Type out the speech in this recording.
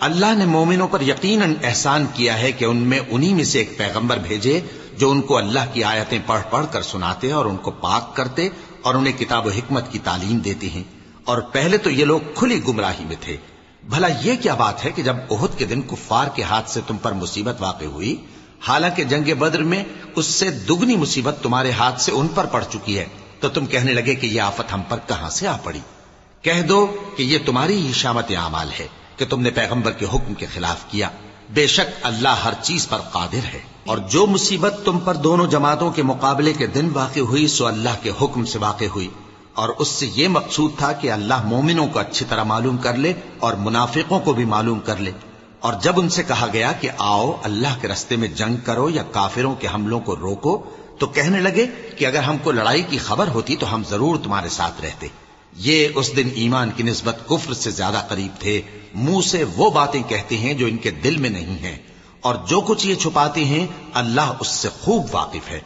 اللہ نے مومنوں پر یقیناً احسان کیا ہے کہ ان میں انہی میں سے ایک پیغمبر بھیجے جو ان کو اللہ کی آیتیں پڑھ پڑھ کر سناتے اور ان کو پاک کرتے اور انہیں کتاب و حکمت کی تعلیم دیتے ہیں، اور پہلے تو یہ لوگ کھلی گمراہی میں تھے۔ بھلا یہ کیا بات ہے کہ جب احد کے دن کفار کے ہاتھ سے تم پر مصیبت واقع ہوئی، حالانکہ جنگ بدر میں اس سے دگنی مصیبت تمہارے ہاتھ سے ان پر پڑ چکی ہے، تو تم کہنے لگے کہ یہ آفت ہم پر کہاں سے آ پڑی؟ کہہ دو کہ یہ تمہاری ہی شامت اعمال ہے کہ تم نے پیغمبر کے حکم کے خلاف کیا، بے شک اللہ ہر چیز پر قادر ہے۔ اور جو مصیبت تم پر دونوں جماعتوں کے مقابلے کے دن واقع ہوئی سو اللہ کے حکم سے واقع ہوئی، اور اس سے یہ مقصود تھا کہ اللہ مومنوں کو اچھی طرح معلوم کر لے اور منافقوں کو بھی معلوم کر لے۔ اور جب ان سے کہا گیا کہ آؤ اللہ کے رستے میں جنگ کرو یا کافروں کے حملوں کو روکو، تو کہنے لگے کہ اگر ہم کو لڑائی کی خبر ہوتی تو ہم ضرور تمہارے ساتھ رہتے۔ یہ اس دن ایمان کی نسبت کفر سے زیادہ قریب تھے، منہ سے وہ باتیں کہتے ہیں جو ان کے دل میں نہیں ہیں، اور جو کچھ یہ چھپاتے ہیں اللہ اس سے خوب واقف ہے۔